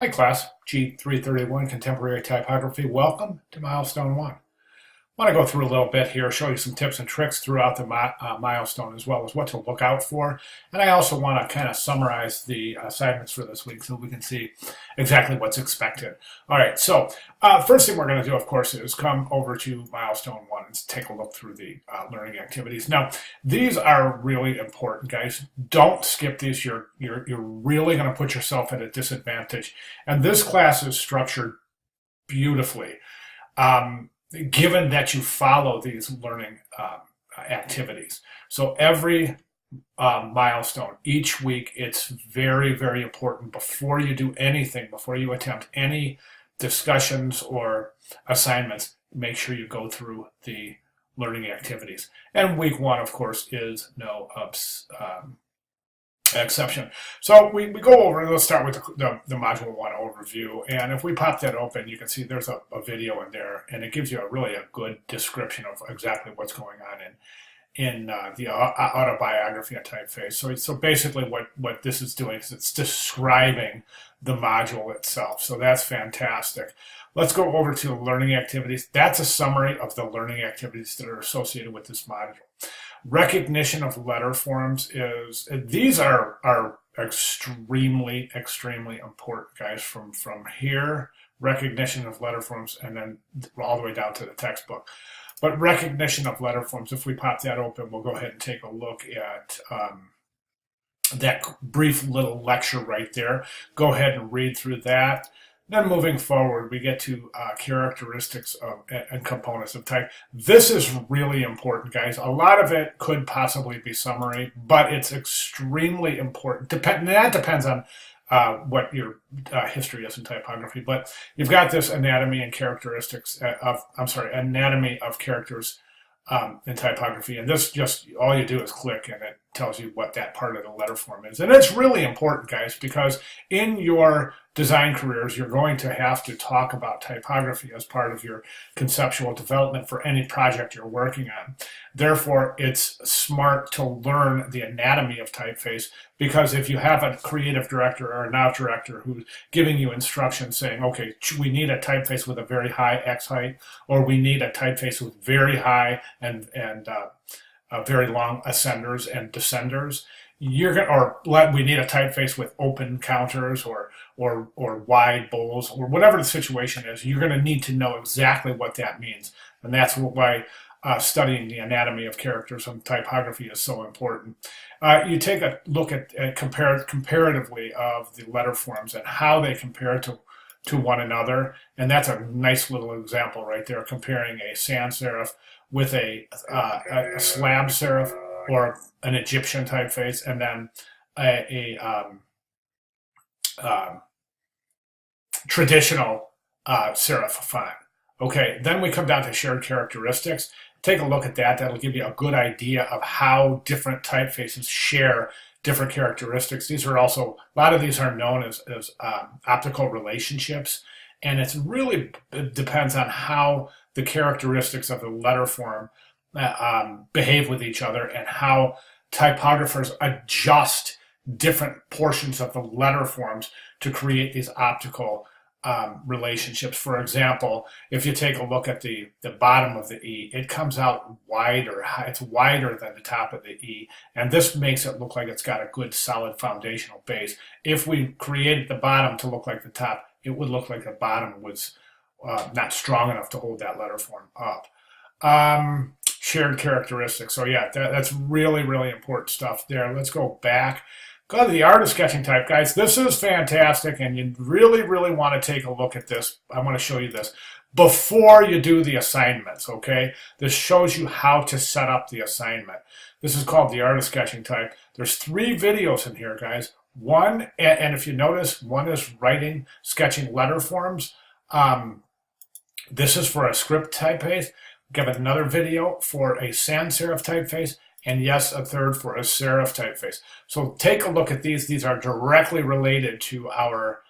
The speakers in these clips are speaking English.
Hi class, G331 Contemporary Typography. Welcome to Milestone One. I want to go through a little bit here, show you some tips and tricks throughout the milestone as well as what to look out for. And I also want to kind of summarize the assignments for this week so we can see exactly what's expected. All right, so first thing we're going to do, of course, is come over to Milestone One and take a look through the learning activities. Now, these are really important, guys. Don't skip these. You're really going to put yourself at a disadvantage. And this class is structured beautifully. Given that you follow these learning activities. So every milestone, each week, it's very, very important before you do anything, before you attempt any discussions or assignments, make sure you go through the learning activities. And week one, of course, is no exception. So we go over, let's start with the Module 1 overview. And if we pop that open, you can see there's a video in there, and it gives you really a good description of exactly what's going on in the autobiography on typeface. So basically what this is doing is it's describing the module itself. So that's fantastic. Let's go over to learning activities. That's a summary of the learning activities that are associated with this module. Recognition of letter forms these are extremely important, guys. From here, recognition of letter forms, and then all the way down to the textbook. But recognition of letter forms, if we pop that open, we'll go ahead and take a look at that brief little lecture right there. Go ahead and read through that. Then moving forward, we get to characteristics and components of type. This is really important, guys. A lot of it could possibly be summary, but it's extremely important. That depends on what your history is in typography. But you've got this anatomy and characteristics anatomy of characters in typography. And this just, all you do is click and it tells you what that part of the letter form is. And it's really important, guys, because in your design careers, you're going to have to talk about typography as part of your conceptual development for any project you're working on. Therefore, it's smart to learn the anatomy of typeface, because if you have a creative director or an art director who's giving you instructions saying, okay, we need a typeface with a very high X height, or we need a typeface with very high and very long ascenders and descenders, we need a typeface with open counters or wide bowls, or whatever the situation is. You're going to need to know exactly what that means, and that's why studying the anatomy of characters in typography is so important. You take a look at comparatively of the letter forms and how they compare to one another, and that's a nice little example right there, comparing a sans serif with a slab serif or an Egyptian typeface, and then a traditional serif font. Okay, then we come down to shared characteristics. Take a look at that. That'll give you a good idea of how different typefaces share different characteristics. These are also, a lot of these are known as optical relationships, and it depends on how the characteristics of the letter form behave with each other, and how typographers adjust different portions of the letter forms to create these optical relationships. For example, if you take a look at the bottom of the E, it comes out wider. It's wider than the top of the E, and this makes it look like it's got a good solid foundational base. If we created the bottom to look like the top, it would look like the bottom was not strong enough to hold that letter form up. Shared characteristics. So yeah, that's really, really important stuff there. Let's go back. Go to the artist sketching type, guys. This is fantastic, and you really, really want to take a look at this. I want to show you this before you do the assignments, okay? This shows you how to set up the assignment. This is called the artist sketching type. There's 3 videos in here, guys. One, and if you notice, one is sketching letter forms. This is for a script typeface. Give it another video for a sans serif typeface, and yes, a third for a serif typeface. So take a look at these. These are directly related to our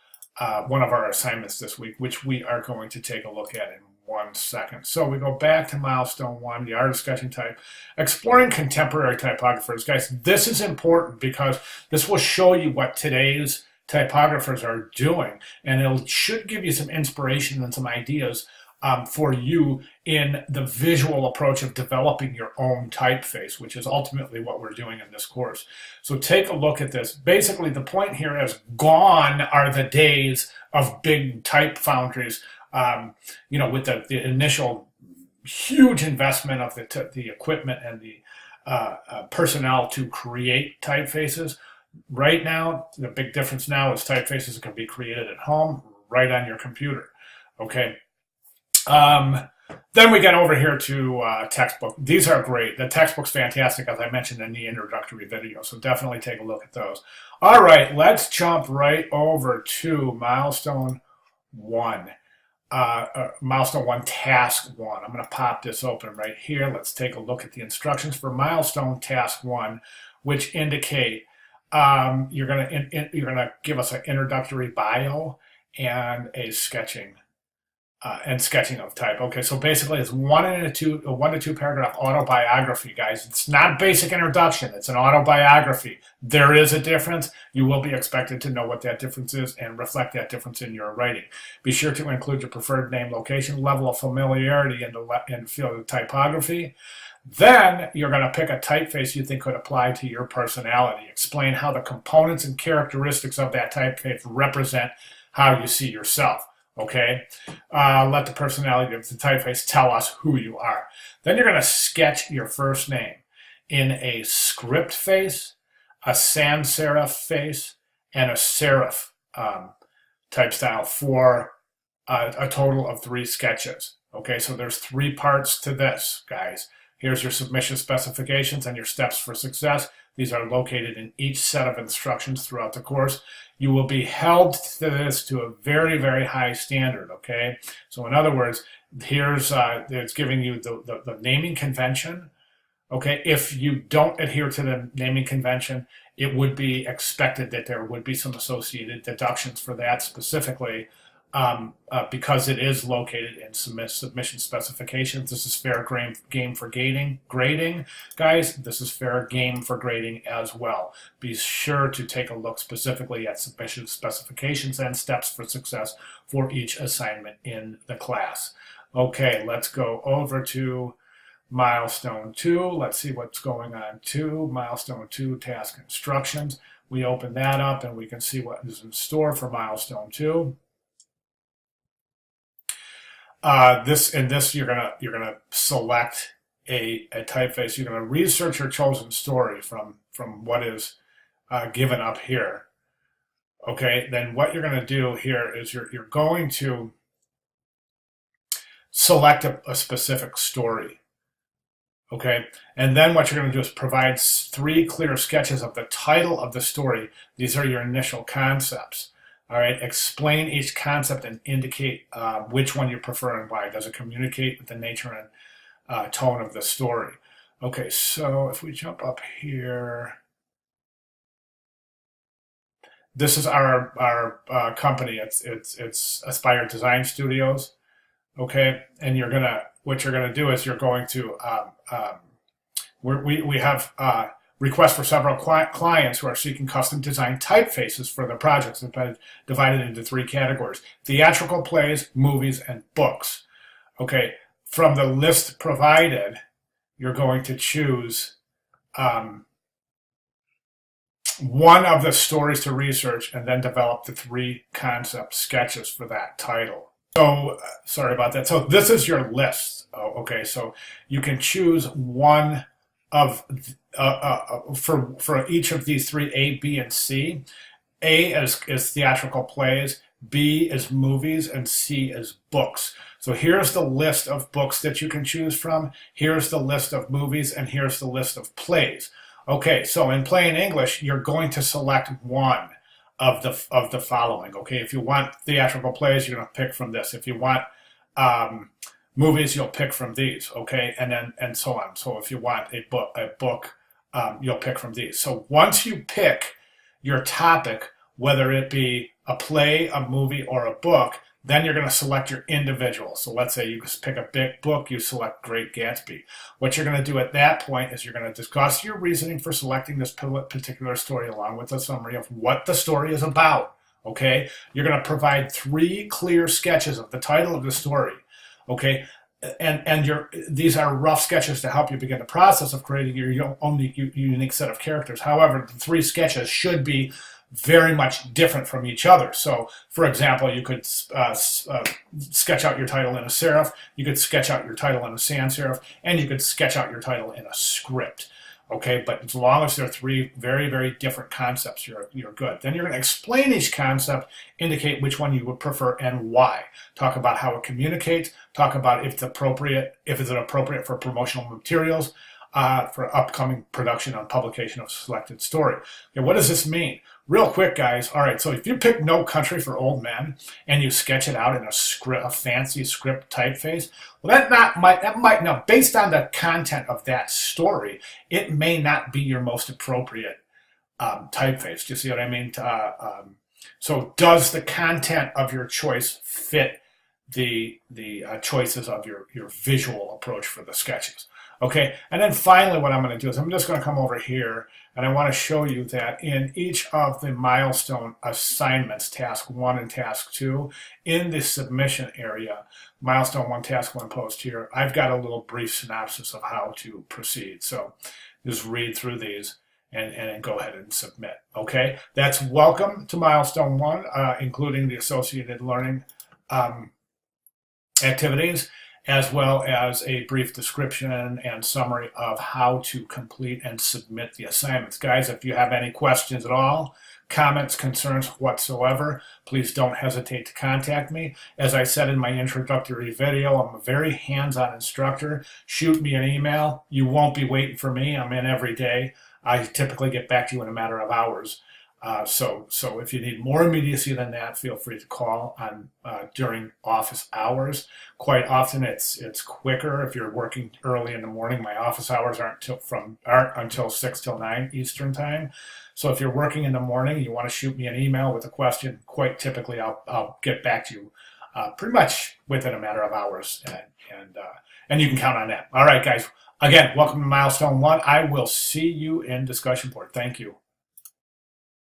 one of our assignments this week, which we are going to take a look at in 1 second. So we go back to Milestone 1, the artist sketching type, exploring contemporary typographers. Guys, this is important because this will show you what today's typographers are doing, and it should give you some inspiration and some ideas for you in the visual approach of developing your own typeface, which is ultimately what we're doing in this course. So take a look at this. Basically, the point here is gone are the days of big type foundries, with the initial huge investment of the equipment and the personnel to create typefaces. Right now, the big difference now is typefaces can be created at home, right on your computer. Okay. Then we get over here to textbook. These are great. The textbook's fantastic, as I mentioned in the introductory video, so definitely take a look at those. All right, let's jump right over to Milestone One. Milestone One Task 1. I'm going to pop this open right here. Let's take a look at the instructions for Milestone Task 1, which indicate you're going to give us an introductory bio and a sketching of type. Okay, so basically it's a 1 to 2 paragraph autobiography, guys. It's not basic introduction, it's an autobiography. There is a difference. You will be expected to know what that difference is and reflect that difference in your writing. Be sure to include your preferred name, location, level of familiarity in the field of typography. Then you're going to pick a typeface you think could apply to your personality. Explain how the components and characteristics of that typeface represent how you see yourself. Okay, let the personality of the typeface tell us who you are. Then you're going to sketch your first name in a script face, a sans serif face, and a serif type style for a total of 3 sketches. Okay, so there's 3 parts to this, guys. Here's your submission specifications and your steps for success. These are located in each set of instructions throughout the course. You will be held to this to a very, very high standard, okay? So in other words, here's it's giving you the naming convention, okay? If you don't adhere to the naming convention, it would be expected that there would be some associated deductions for that specifically, because it is located in submission specifications. This is fair game for grading, guys. This is fair game for grading as well. Be sure to take a look specifically at submission specifications and steps for success for each assignment in the class. Okay, let's go over to Milestone 2. Let's see what's going on. Milestone 2 task instructions. We open that up and we can see what is in store for Milestone 2. You're gonna select a typeface. You're gonna research your chosen story from what is given up here. Okay, then what you're gonna do here is you're going to select a specific story. Okay, and then what you're going to do is provide 3 clear sketches of the title of the story. These are your initial concepts. All right, explain each concept and indicate which one you prefer and why. Does it communicate with the nature and tone of the story? Okay, so if we jump up here, this is our company. It's Aspire Design Studios. Okay, and what you're gonna do is you're going to we have requests for several clients who are seeking custom designed typefaces for their projects. It's been divided into 3 categories: theatrical plays, movies, and books. Okay, from the list provided, you're going to choose one of the stories to research and then develop the 3 concept sketches for that title. So, sorry about that. So this is your list. Okay, so you can choose one of for each of these 3, A, B, and C. A is theatrical plays, B is movies, and C is books. So here's the list of books that you can choose from. Here's the list of movies, and here's the list of plays. Okay, so in plain English, you're going to select one of the following. Okay, if you want theatrical plays, you're going to pick from this. If you want movies, you'll pick from these. Okay, and so on. So if you want a book, you'll pick from these. So once you pick your topic, whether it be a play, a movie, or a book, then you're going to select your individual. So let's say you pick a big book, you select Great Gatsby. What you're going to do at that point is you're going to discuss your reasoning for selecting this particular story along with a summary of what the story is about. Okay, you're going to provide 3 clear sketches of the title of the story. Okay, and these are rough sketches to help you begin the process of creating your own unique set of characters. However, the 3 sketches should be very much different from each other. So, for example, you could sketch out your title in a serif, you could sketch out your title in a sans serif, and you could sketch out your title in a script. Okay, but as long as they're 3 very, very different concepts, you're good. Then you're going to explain each concept, indicate which one you would prefer and why. Talk about how it communicates. Talk about if it's appropriate for promotional materials, for upcoming production and publication of selected story. Okay, what does this mean? Real quick, guys. All right, so if you pick No Country for Old Men and you sketch it out in a fancy script typeface, well, that might now, based on the content of that story, it may not be your most appropriate typeface. Do you see what I mean? So, does the content of your choice fit the choices of your visual approach for the sketches? Okay, and then finally what I'm going to do is I'm just going to come over here and I want to show you that in each of the milestone assignments, task 1 and task 2, in the submission area, milestone 1, task 1 post here, I've got a little brief synopsis of how to proceed. So just read through these and go ahead and submit. Okay, that's welcome to milestone 1, including the associated learning activities, as well as a brief description and summary of how to complete and submit the assignments. Guys, if you have any questions at all, comments, concerns whatsoever, please don't hesitate to contact me. As I said in my introductory video, I'm a very hands-on instructor. Shoot me an email. You won't be waiting for me. I'm in every day. I typically get back to you in a matter of hours. So if you need more immediacy than that, feel free to call on during office hours. Quite often it's quicker if you're working early in the morning. My office hours aren't until 6 till 9 Eastern time. So if you're working in the morning, you want to shoot me an email with a question, quite typically I'll get back to you pretty much within a matter of hours, and you can count on that. All right, guys. Again, welcome to Milestone 1. I will see you in discussion board. Thank you.